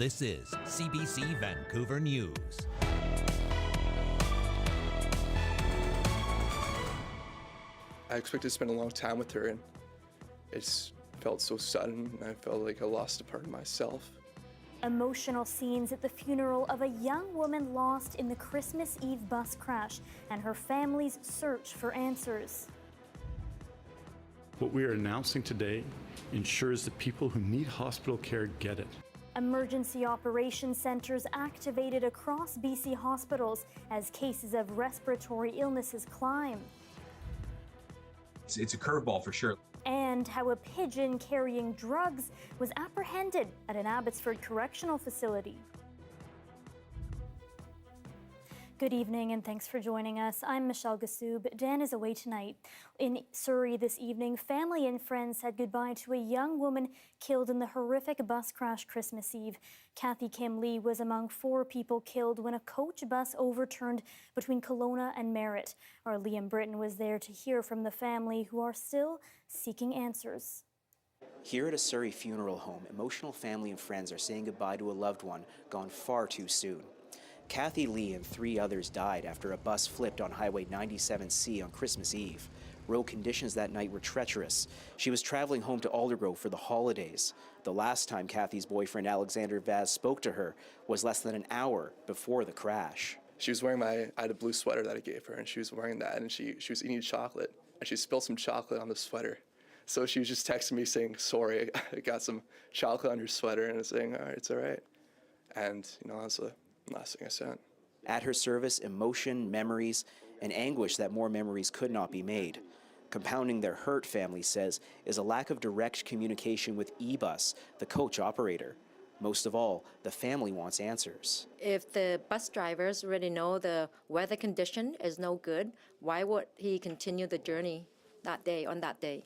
This is CBC Vancouver News. I expected to spend a long time with her, and it felt so sudden, and I felt like I lost a part of myself. Emotional scenes at the funeral of a young woman lost in the Christmas Eve bus crash and her family's search for answers. What we are announcing today ensures that people who need hospital care get it. Emergency operation centers activated across BC hospitals as cases of respiratory illnesses climb. It's a curveball for sure. And how a pigeon carrying drugs was apprehended at an Abbotsford correctional facility. Good evening and thanks for joining us. I'm Michelle Ghoussoub. Dan is away tonight. In Surrey this evening, family and friends said goodbye to a young woman killed in the horrific bus crash Christmas Eve. Kathy Kim Lee was among 4 people killed when a coach bus overturned between Kelowna and Merritt. Our Liam Britton was there to hear from the family, who are still seeking answers. Here at a Surrey funeral home, emotional family and friends are saying goodbye to a loved one gone far too soon. Kathy Lee and 3 others died after a bus flipped on Highway 97C on Christmas Eve. Road conditions that night were treacherous. She was traveling home to Aldergrove for the holidays. The last time Kathy's boyfriend Alexander Vaz spoke to her was less than an hour before the crash. She was wearing I had a blue sweater that I gave her, and she was wearing that, and she was eating chocolate, and she spilled some chocolate on the sweater. So she was just texting me saying, sorry, I got some chocolate on your sweater, and I was saying, all right, it's all right. And, that's the last thing I said. At her service, emotion, memories, and anguish that more memories could not be made. Compounding their hurt, family says, is a lack of direct communication with eBus, the coach operator. Most of all, the family wants answers. If the bus drivers already know the weather condition is no good, why would he continue the journey that day, on that day?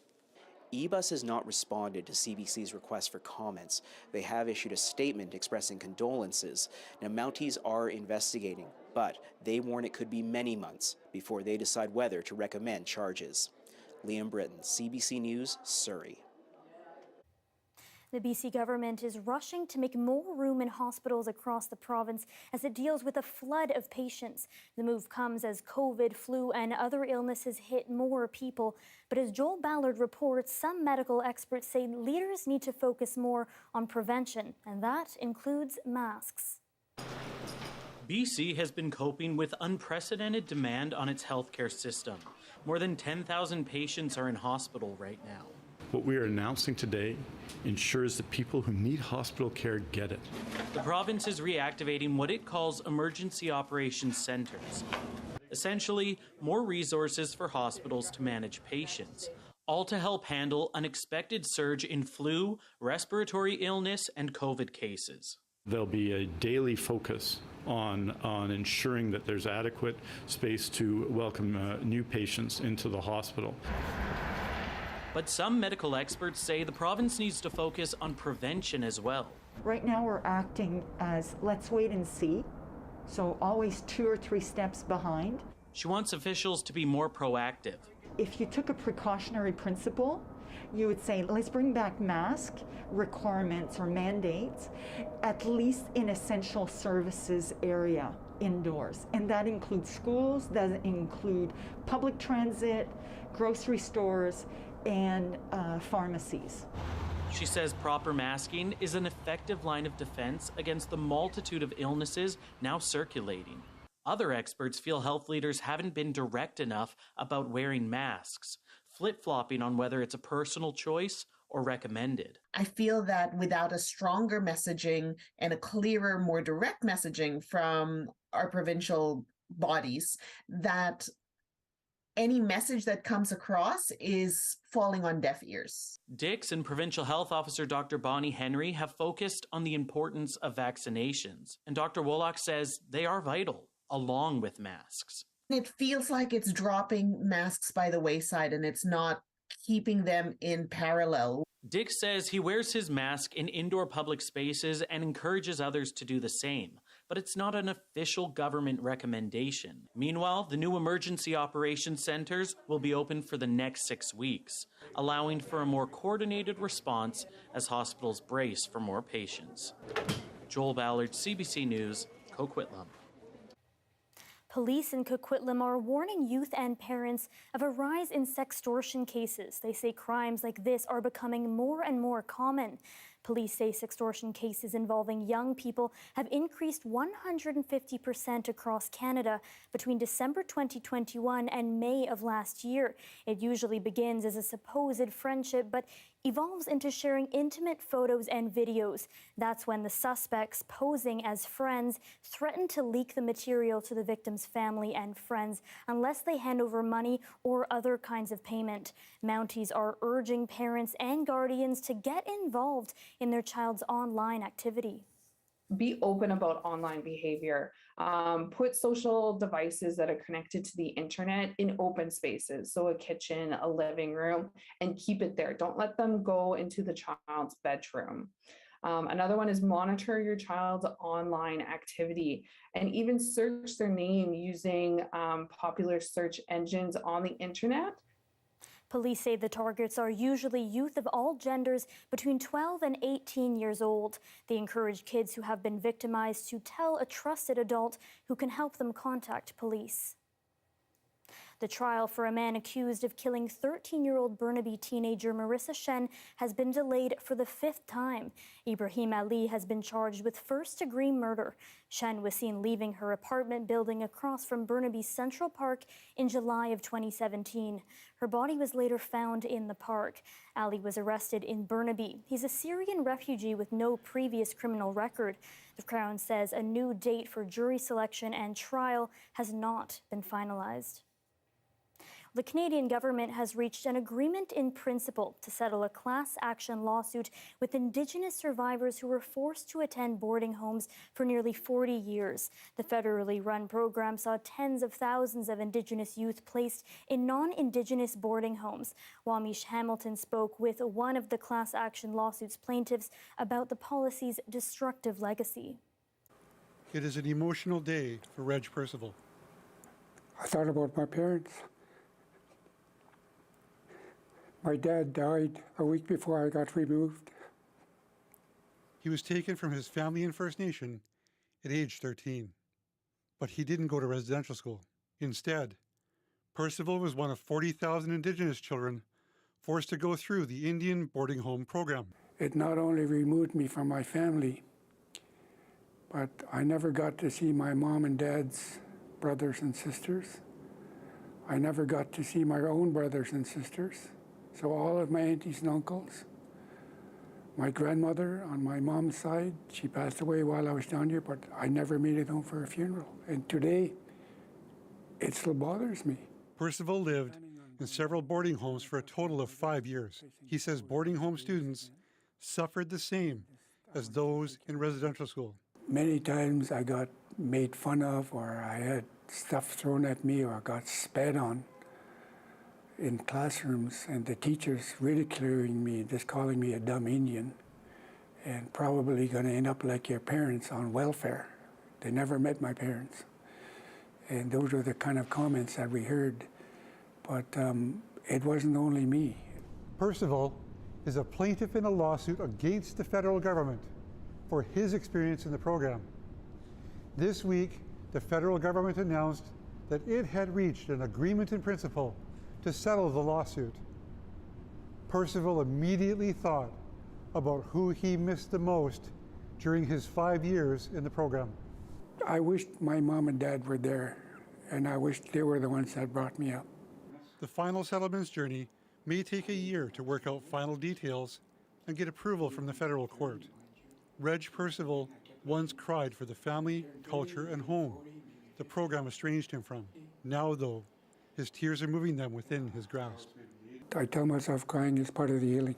eBus has not responded to CBC's request for comments. They have issued a statement expressing condolences. Now, Mounties are investigating, but they warn it could be many months before they decide whether to recommend charges. Liam Britton, CBC News, Surrey. The BC government is rushing to make more room in hospitals across the province as it deals with a flood of patients. The move comes as COVID, flu, and other illnesses hit more people. But as Joel Ballard reports, some medical experts say leaders need to focus more on prevention, and that includes masks. BC has been coping with unprecedented demand on its healthcare system. More than 10,000 patients are in hospital right now. What we are announcing today ensures that people who need hospital care get it. The province is reactivating what it calls emergency operations centers. Essentially, more resources for hospitals to manage patients, all to help handle an expected surge in flu, respiratory illness, and COVID cases. There'll be a daily focus on ensuring that there's adequate space to welcome new patients into the hospital. But some medical experts say the province needs to focus on prevention as well. Right now we're acting as let's wait and see, so always 2 or 3 steps behind. She wants officials to be more proactive. If you took a precautionary principle, you would say let's bring back mask requirements or mandates, at least in essential services area indoors. And that includes schools, that include public transit, grocery stores, and pharmacies. She says proper masking is an effective line of defense against the multitude of illnesses now circulating. Other experts feel health leaders haven't been direct enough about wearing masks, flip-flopping on whether it's a personal choice or recommended. I feel that without a stronger messaging and a clearer, more direct messaging from our provincial bodies, that any message that comes across is falling on deaf ears. Dix and Provincial Health Officer Dr. Bonnie Henry have focused on the importance of vaccinations, and Dr. Woloch says they are vital, along with masks. It feels like it's dropping masks by the wayside, and it's not keeping them in parallel. Dix says he wears his mask in indoor public spaces and encourages others to do the same, but it's not an official government recommendation. Meanwhile, the new emergency operations centers will be open for the next 6 weeks, allowing for a more coordinated response as hospitals brace for more patients. Joel Ballard, CBC News, Coquitlam. Police in Coquitlam are warning youth and parents of a rise in sextortion cases. They say crimes like this are becoming more and more common. Police say sextortion cases involving young people have increased 150% across Canada between December 2021 and May of last year. It usually begins as a supposed friendship, but evolves into sharing intimate photos and videos. That's when the suspects, posing as friends, threaten to leak the material to the victim's family and friends unless they hand over money or other kinds of payment. Mounties are urging parents and guardians to get involved in their child's online activity. Be open about online behavior. Put social devices that are connected to the internet in open spaces, so a kitchen, a living room, and keep it there. Don't let them go into the child's bedroom. Another one is monitor your child's online activity and even search their name using popular search engines on the internet. Police say the targets are usually youth of all genders between 12 and 18 years old. They encourage kids who have been victimized to tell a trusted adult who can help them contact police. The trial for a man accused of killing 13-year-old Burnaby teenager Marissa Shen has been delayed for the 5th time. Ibrahim Ali has been charged with first-degree murder. Shen was seen leaving her apartment building across from Burnaby's Central Park in July of 2017. Her body was later found in the park. Ali was arrested in Burnaby. He's a Syrian refugee with no previous criminal record. The Crown says a new date for jury selection and trial has not been finalized. The Canadian government has reached an agreement in principle to settle a class action lawsuit with Indigenous survivors who were forced to attend boarding homes for nearly 40 years. The federally run program saw tens of thousands of Indigenous youth placed in non-Indigenous boarding homes. Wamish Hamilton spoke with one of the class action lawsuit's plaintiffs about the policy's destructive legacy. It is an emotional day for Reg Percival. I thought about my parents. My dad died a week before I got removed. He was taken from his family in First Nation at age 13, but he didn't go to residential school. Instead, Percival was one of 40,000 Indigenous children forced to go through the Indian boarding home program. It not only removed me from my family, but I never got to see my mom and dad's brothers and sisters. I never got to see my own brothers and sisters. So all of my aunties and uncles, my grandmother on my mom's side, she passed away while I was down here, but I never made it home for a funeral. And today, it still bothers me. Percival lived in several boarding homes for a total of 5 years. He says boarding home students suffered the same as those in residential school. Many times I got made fun of, or I had stuff thrown at me, or got spat on in classrooms, and the teachers ridiculing me, just calling me a dumb Indian, and probably going to end up like your parents on welfare. They never met my parents. And those were the kind of comments that we heard. But it wasn't only me. Percival is a plaintiff in a lawsuit against the federal government for his experience in the program. This week, the federal government announced that it had reached an agreement in principle to settle the lawsuit. Percival immediately thought about who he missed the most during his 5 years in the program. I wished my mom and dad were there, and I wished they were the ones that brought me up. The final settlements journey may take a year to work out final details and get approval from the federal court. Reg Percival once cried for the family, culture, and home the program estranged him from. Now, though, his tears are moving them within his grasp. I tell myself crying is part of the healing.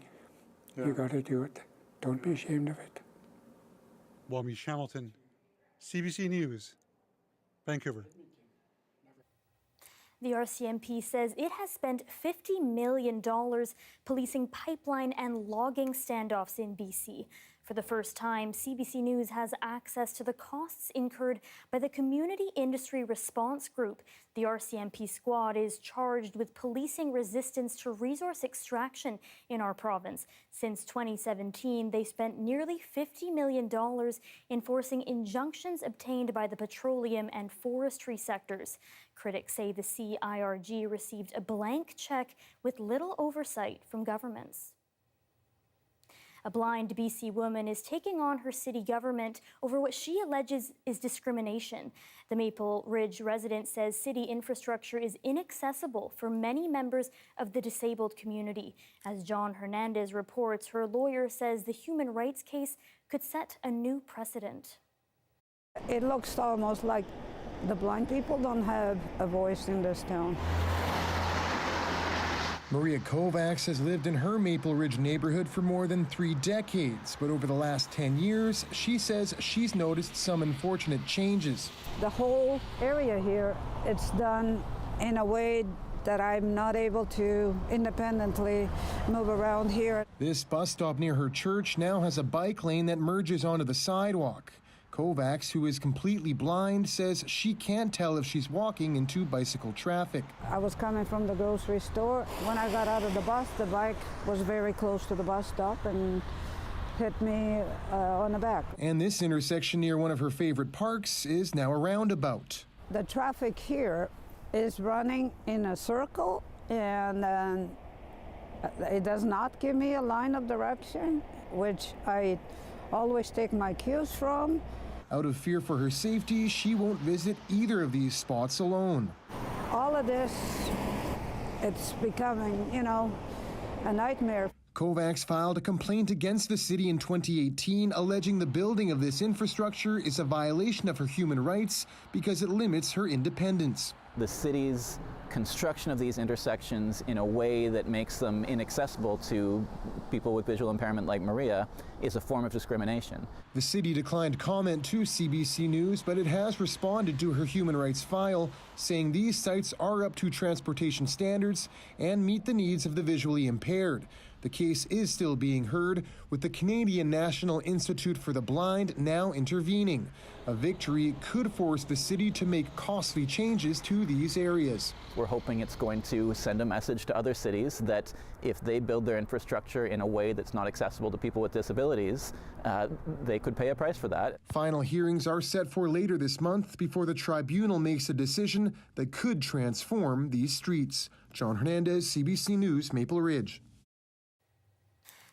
Yeah. You got to do it. Don't be ashamed of it. Wamish Hamilton, CBC News, Vancouver. The RCMP says it has spent $50 million policing pipeline and logging standoffs in BC. For the first time, CBC News has access to the costs incurred by the Community Industry Response Group. The RCMP squad is charged with policing resistance to resource extraction in our province. Since 2017, they spent nearly $50 million enforcing injunctions obtained by the petroleum and forestry sectors. Critics say the CIRG received a blank check with little oversight from governments. A blind BC woman is taking on her city government over what she alleges is discrimination. The Maple Ridge resident says city infrastructure is inaccessible for many members of the disabled community. As John Hernandez reports, her lawyer says the human rights case could set a new precedent. It looks almost like the blind people don't have a voice in this town. Maria Kovacs has lived in her Maple Ridge neighborhood for more than 3 decades, but over the last 10 years, she says she's noticed some unfortunate changes. The whole area here, it's done in a way that I'm not able to independently move around here. This bus stop near her church now has a bike lane that merges onto the sidewalk. Kovacs, who is completely blind, says she can't tell if she's walking into bicycle traffic. I was coming from the grocery store. When I got out of the bus, the bike was very close to the bus stop and hit me on the back. And this intersection near one of her favorite parks is now a roundabout. The traffic here is running in a circle, and it does not give me a line of direction, which I always take my cues from. Out of fear for her safety, she won't visit either of these spots alone. All of this, it's becoming, a nightmare. Kovacs filed a complaint against the city in 2018, alleging the building of this infrastructure is a violation of her human rights because it limits her independence. The city's construction of these intersections in a way that makes them inaccessible to people with visual impairment like Maria is a form of discrimination. The city declined comment to CBC News, but it has responded to her human rights file, saying these sites are up to transportation standards and meet the needs of the visually impaired. The case is still being heard, with the Canadian National Institute for the Blind now intervening. A victory could force the city to make costly changes to these areas. We're hoping it's going to send a message to other cities that if they build their infrastructure in a way that's not accessible to people with disabilities, they could pay a price for that. Final hearings are set for later this month before the tribunal makes a decision that could transform these streets. John Hernandez, CBC News, Maple Ridge.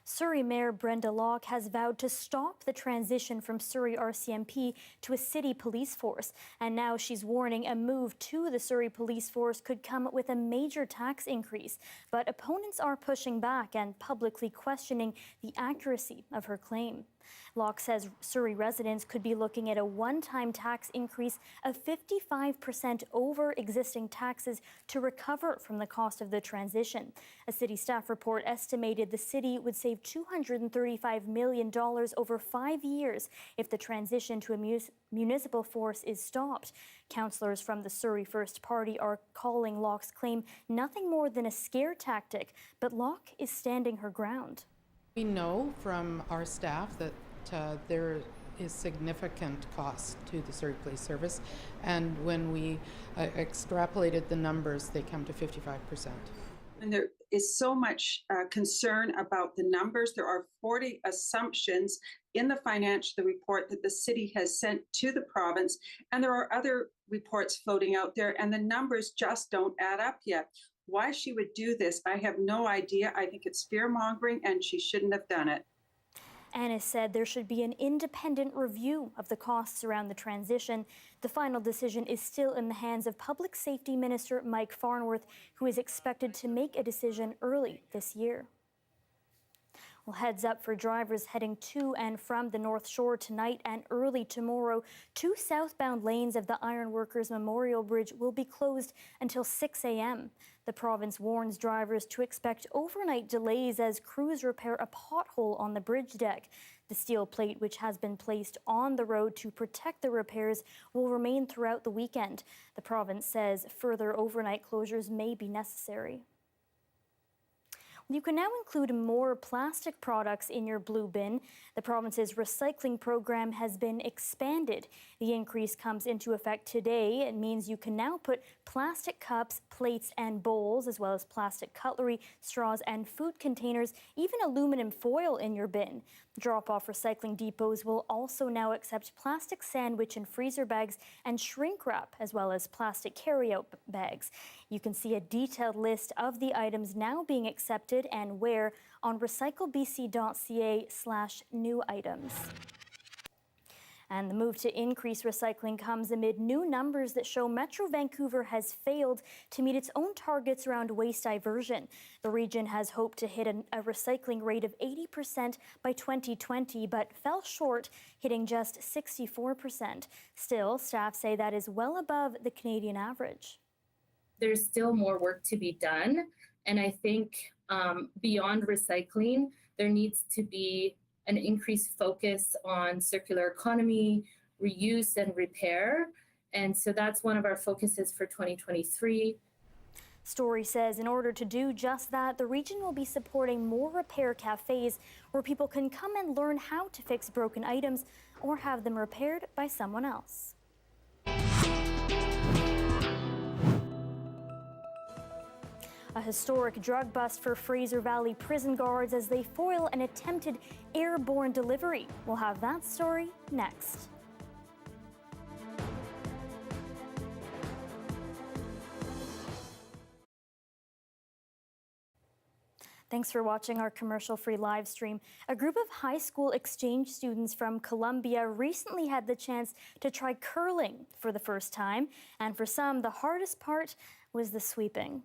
Surrey Mayor Brenda Locke has vowed to stop the transition from Surrey RCMP to a city police force. And now she's warning a move to the Surrey police force could come with a major tax increase. But opponents are pushing back and publicly questioning the accuracy of her claim. Locke says Surrey residents could be looking at a one-time tax increase of 55% over existing taxes to recover from the cost of the transition. A city staff report estimated the city would save $235 million over 5 years if the transition to a municipal force is stopped. Councillors from the Surrey First Party are calling Locke's claim nothing more than a scare tactic, but Locke is standing her ground. We know from our staff that there is significant cost to the Surrey Police Service, and when we extrapolated the numbers, they come to 55%. And there is so much concern about the numbers. There are 40 assumptions in the financial report that the city has sent to the province, and there are other reports floating out there, and the numbers just don't add up yet. Why she would do this, I have no idea. I think it's fear-mongering, and she shouldn't have done it. Anna said there should be an independent review of the costs around the transition. The final decision is still in the hands of Public Safety Minister Mike Farnworth, who is expected to make a decision early this year. Well, heads up for drivers heading to and from the North Shore tonight and early tomorrow. 2 southbound lanes of the Ironworkers Memorial Bridge will be closed until 6 a.m. The province warns drivers to expect overnight delays as crews repair a pothole on the bridge deck. The steel plate, which has been placed on the road to protect the repairs, will remain throughout the weekend. The province says further overnight closures may be necessary. You can now include more plastic products in your blue bin. The province's recycling program has been expanded. The increase comes into effect today. It means you can now put plastic cups, plates and bowls, as well as plastic cutlery, straws and food containers, even aluminum foil in your bin. Drop-off recycling depots will also now accept plastic sandwich and freezer bags and shrink wrap, as well as plastic carry-out bags. You can see a detailed list of the items now being accepted and where on recyclebc.ca/new items. And the move to increase recycling comes amid new numbers that show Metro Vancouver has failed to meet its own targets around waste diversion. The region has hoped to hit a recycling rate of 80% by 2020, but fell short, hitting just 64%. Still, staff say that is well above the Canadian average. There's still more work to be done. And I think beyond recycling, there needs to be an increased focus on circular economy, reuse and repair. And so that's one of our focuses for 2023. Story says in order to do just that, the region will be supporting more repair cafes where people can come and learn how to fix broken items or have them repaired by someone else. A historic drug bust for Fraser Valley prison guards as they foil an attempted airborne delivery. We'll have that story next. Thanks for watching our commercial-free live stream. A group of high school exchange students from Colombia recently had the chance to try curling for the first time. And for some, the hardest part was the sweeping.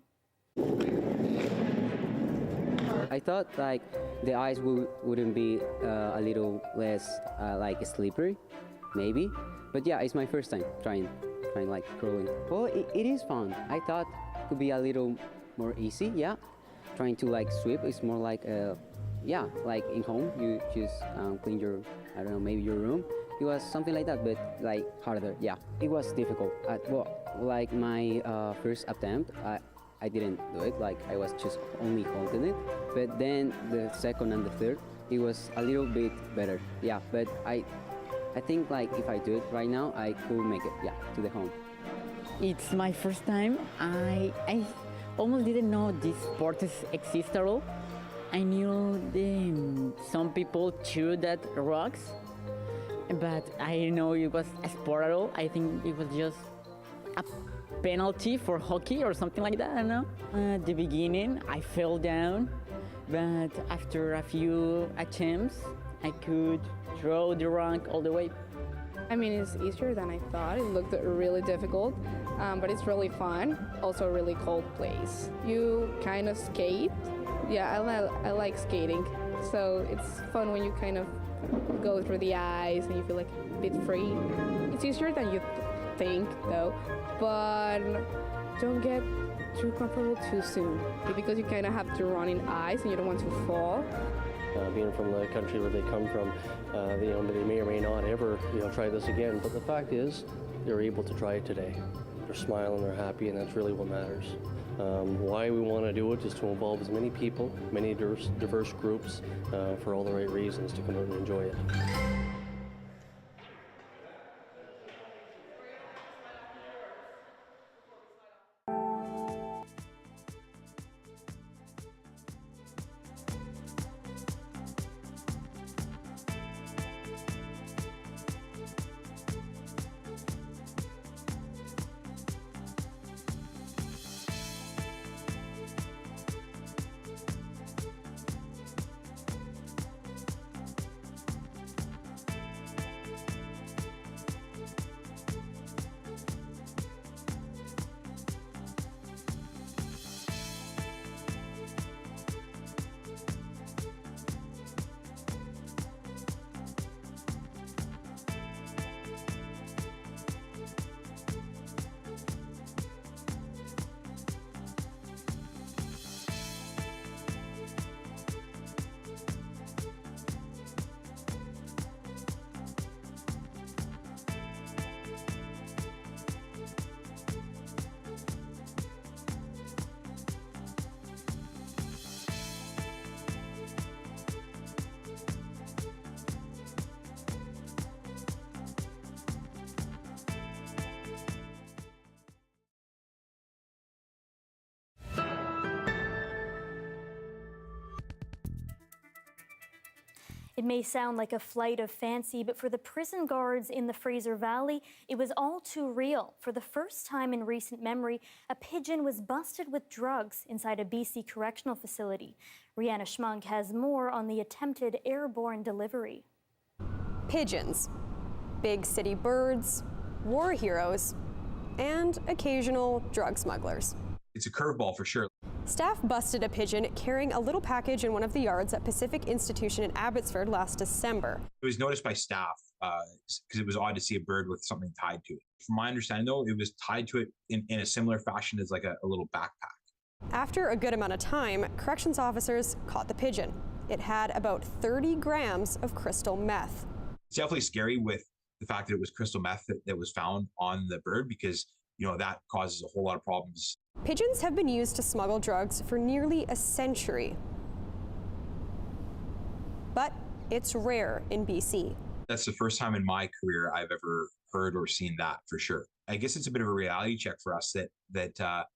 I thought like the ice wouldn't be a little less like slippery, maybe. But yeah, it's my first time trying like curling. Well, it is fun. I thought it could be a little more easy, yeah. Trying to like sweep is more like yeah, like in home you just clean your, I don't know, maybe your room. It was something like that, but like harder, yeah. It was difficult. Well, like my first attempt, I didn't do it, like I was just only holding it. But then the second and the third, it was a little bit better. Yeah, but I think like if I do it right now, I could make it, yeah, to the home. It's my first time. I almost didn't know this sport exists at all. I knew some people chew that rocks, but I didn't know it was a sport at all. I think it was just a penalty for hockey or something like that, I don't know. At the beginning, I fell down, but after a few attempts, I could throw the rock all the way. I mean, it's easier than I thought. It looked really difficult, but it's really fun. Also a really cold place. You kind of skate. Yeah, I like skating. So it's fun when you kind of go through the ice and you feel like a bit free. It's easier than you think, though, but don't get too comfortable too soon because you kind of have to run in ice and you don't want to fall. Being from the country where they come from, they may or may not ever, try this again. But the fact is, they're able to try it today. They're smiling, they're happy, and that's really what matters. Why we want to do it is to involve as many people, many diverse groups, for all the right reasons to come out and enjoy it. It may sound like a flight of fancy, but for the prison guards in the Fraser Valley, it was all too real. For the first time in recent memory, a pigeon was busted with drugs inside a BC correctional facility. Rihanna Schmunk has more on the attempted airborne delivery. Pigeons, big city birds, war heroes, and occasional drug smugglers. It's a curveball for sure. Staff busted a pigeon carrying a little package in one of the yards at Pacific Institution in Abbotsford last December. It was noticed by staff because it was odd to see a bird with something tied to it. From my understanding, though, it was tied to it in a similar fashion as like a little backpack. After a good amount of time, corrections officers caught the pigeon. It had about 30 grams of crystal meth. It's definitely scary with the fact that it was crystal meth that was found on the bird because, you know, that causes a whole lot of problems. Pigeons have been used to smuggle drugs for nearly a century. But it's rare in BC. That's the first time in my career I've ever heard or seen that for sure. I guess it's a bit of a reality check for us that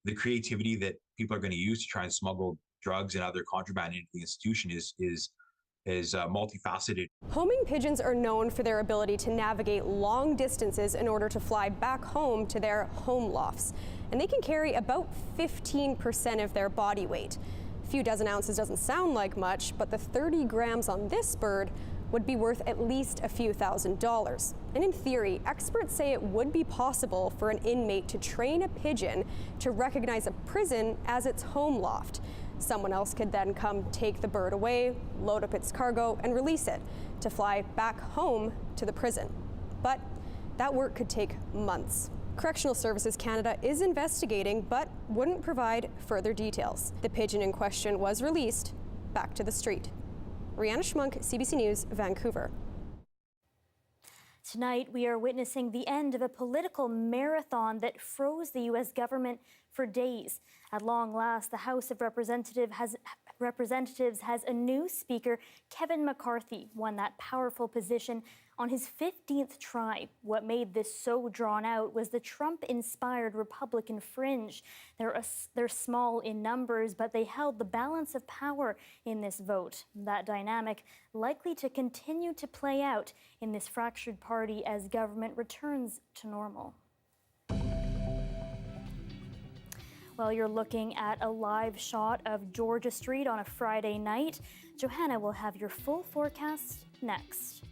the creativity that people are going to use to try and smuggle drugs and other contraband into the institution is multifaceted. Homing pigeons are known for their ability to navigate long distances in order to fly back home to their home lofts. And they can carry about 15% of their body weight. A few dozen ounces doesn't sound like much, but the 30 grams on this bird would be worth at least a few $1,000s. And in theory, experts say it would be possible for an inmate to train a pigeon to recognize a prison as its home loft. Someone else could then come take the bird away, load up its cargo, and release it to fly back home to the prison. But that work could take months. Correctional Services Canada is investigating, but wouldn't provide further details. The pigeon in question was released back to the street. Rihanna Schmunk, CBC News, Vancouver. Tonight, we are witnessing the end of a political marathon that froze the U.S. government for days. At long last, the House of Representatives has a new speaker. Kevin McCarthy won that powerful position on his 15th try. What made this so drawn out was the Trump-inspired Republican fringe. They're small in numbers, but they held the balance of power in this vote. That dynamic likely to continue to play out in this fractured party as government returns to normal. Well, you're looking at a live shot of Georgia Street on a Friday night. Johanna will have your full forecast next.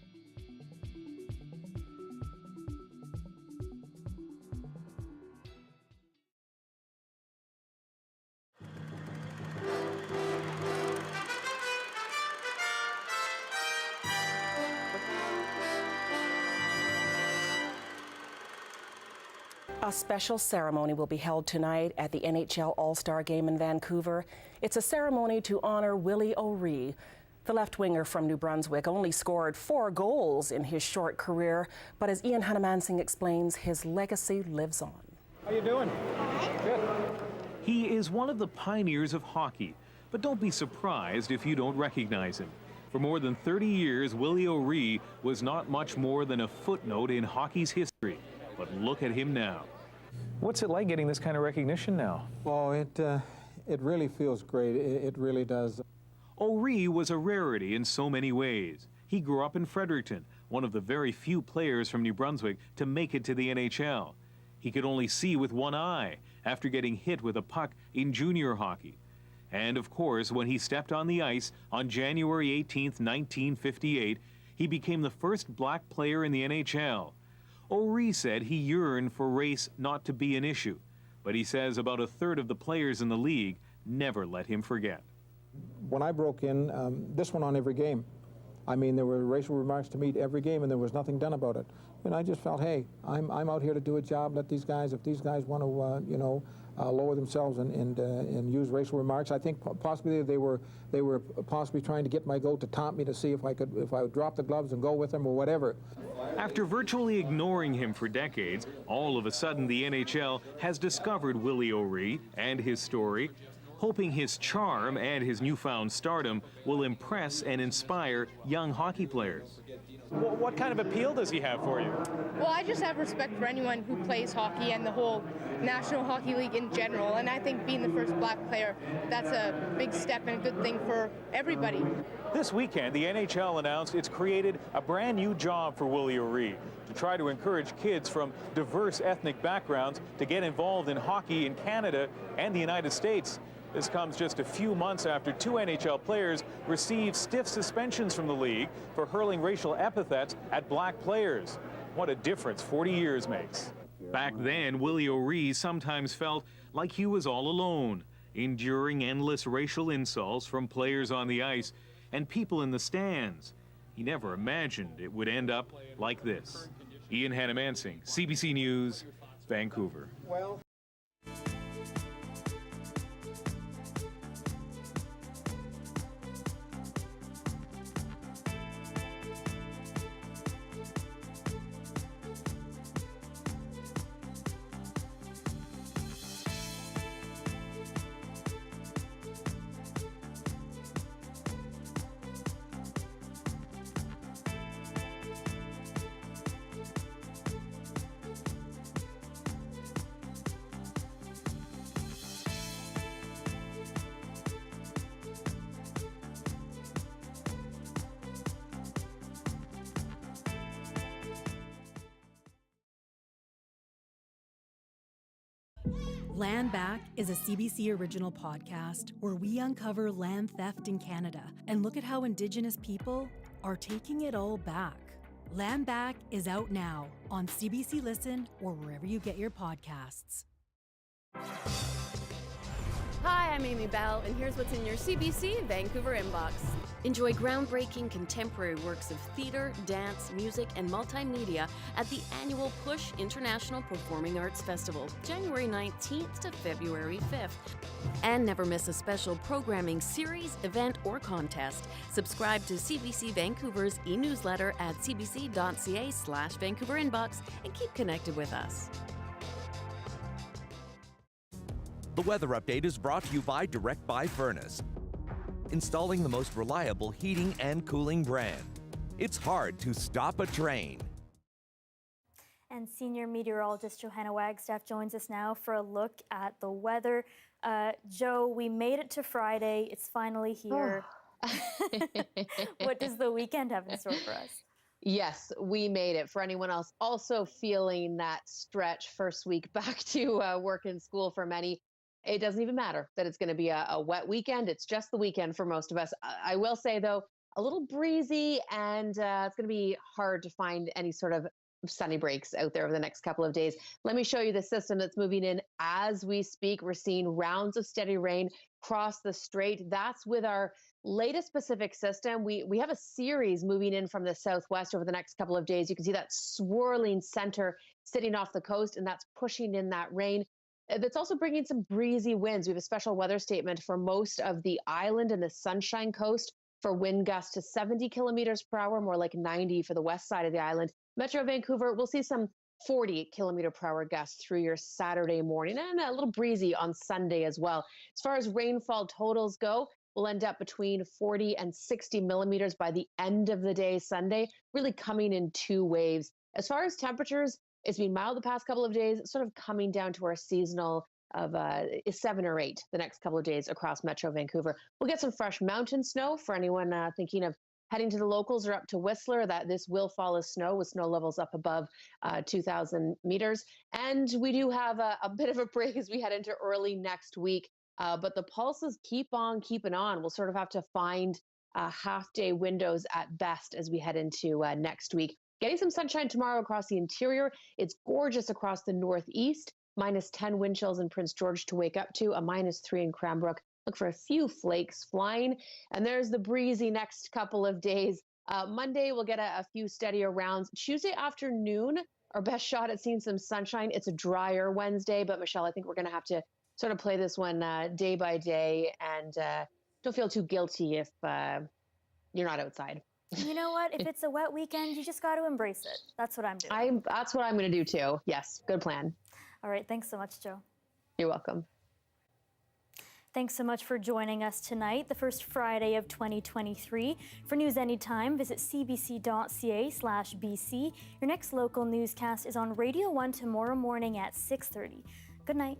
A special ceremony will be held tonight at the NHL All-Star Game in Vancouver. It's a ceremony to honor Willie O'Ree. The left-winger from New Brunswick only scored 4 goals in his short career, but as Ian Hanamansing explains, his legacy lives on. How you doing? Good. He is one of the pioneers of hockey, but don't be surprised if you don't recognize him. For more than 30 years, Willie O'Ree was not much more than a footnote in hockey's history. But look at him now. What's it like getting this kind of recognition now? Well, it really feels great. It really does. O'Ree was a rarity in so many ways. He grew up in Fredericton, one of the very few players from New Brunswick to make it to the NHL. He could only see with one eye after getting hit with a puck in junior hockey. And of course, when he stepped on the ice on January 18th, 1958, he became the first black player in the NHL. O'Ree said he yearned for race not to be an issue, but he says about a third of the players in the league never let him forget. When I broke in, this went on every game. I mean, there were racial remarks to me every game, and there was nothing done about it. And I just felt, hey, I'm out here to do a job. Let these guys, if these guys want to, lower themselves and use racial remarks. I think possibly they were possibly trying to get my goat to taunt me to see if I would drop the gloves and go with them or whatever. After virtually ignoring him for decades, all of a sudden the NHL has discovered Willie O'Ree and his story, hoping his charm and his newfound stardom will impress and inspire young hockey players. What kind of appeal does he have for you? Well, I just have respect for anyone who plays hockey and the whole National Hockey League in general. And I think being the first black player, that's a big step and a good thing for everybody. This weekend, the NHL announced it's created a brand new job for Willie O'Ree to try to encourage kids from diverse ethnic backgrounds to get involved in hockey in Canada and the United States. This comes just a few months after 2 NHL players received stiff suspensions from the league for hurling racial epithets at black players. What a difference 40 years makes. Back then, Willie O'Ree sometimes felt like he was all alone, enduring endless racial insults from players on the ice and people in the stands. He never imagined it would end up like this. Ian Hannamansing, CBC News, Vancouver. Land Back is a CBC original podcast where we uncover land theft in Canada and look at how Indigenous people are taking it all back. Land Back is out now on CBC Listen or wherever you get your podcasts. Hi, I'm Amy Bell, and here's what's in your CBC Vancouver inbox. Enjoy groundbreaking contemporary works of theatre, dance, music, and multimedia at the annual Push International Performing Arts Festival, January 19th to February 5th. And never miss a special programming series, event, or contest. Subscribe to CBC Vancouver's e-newsletter at cbc.ca/Vancouver inbox and keep connected with us. The weather update is brought to you by Direct Buy Furnace, installing the most reliable heating and cooling brand. It's hard to stop a train. And senior meteorologist Johanna Wagstaffe joins us now for a look at the weather. Joe, we made it to Friday. It's finally here. What does the weekend have in store for us? Yes, we made it. For anyone else also feeling that stretch first week back to work and school for many, it doesn't even matter that it's going to be a wet weekend. It's just the weekend for most of us. I will say, though, a little breezy, and it's going to be hard to find any sort of sunny breaks out there over the next couple of days. Let me show you the system that's moving in as we speak. We're seeing rounds of steady rain cross the strait. That's with our latest Pacific system. We have a series moving in from the southwest over the next couple of days. You can see that swirling center sitting off the coast, and that's pushing in that rain. That's also bringing some breezy winds. We have a special weather statement for most of the island and the Sunshine Coast for wind gusts to 70 kilometers per hour, more like 90 for the west side of the island. Metro Vancouver, we'll see some 40 kilometer per hour gusts through your Saturday morning, and a little breezy on Sunday as well. As far as rainfall totals go, we'll end up between 40 and 60 millimeters by the end of the day Sunday, really coming in two waves. As far as temperatures, it's been mild the past couple of days, sort of coming down to our seasonal of 7 or 8 the next couple of days across Metro Vancouver. We'll get some fresh mountain snow for anyone thinking of heading to the locals or up to Whistler. That this will fall as snow with snow levels up above 2,000 meters. And we do have a bit of a break as we head into early next week. But the pulses keep on keeping on. We'll sort of have to find half-day windows at best as we head into next week. Getting some sunshine tomorrow across the interior. It's gorgeous across the northeast. -10 wind chills in Prince George to wake up to, a -3 in Cranbrook. Look for a few flakes flying. And there's the breezy next couple of days. Monday, we'll get a few steadier rounds. Tuesday afternoon, our best shot at seeing some sunshine. It's a drier Wednesday, but Michelle, I think we're going to have to sort of play this one day by day, and don't feel too guilty if you're not outside. You know what? If it's a wet weekend, you just got to embrace it. That's what I'm doing. That's what I'm going to do too. Yes, good plan. All right. Thanks so much, Joe. You're welcome. Thanks so much for joining us tonight, the first Friday of 2023. For news anytime, visit cbc.ca/BC. Your next local newscast is on Radio 1 tomorrow morning at 6:30. Good night.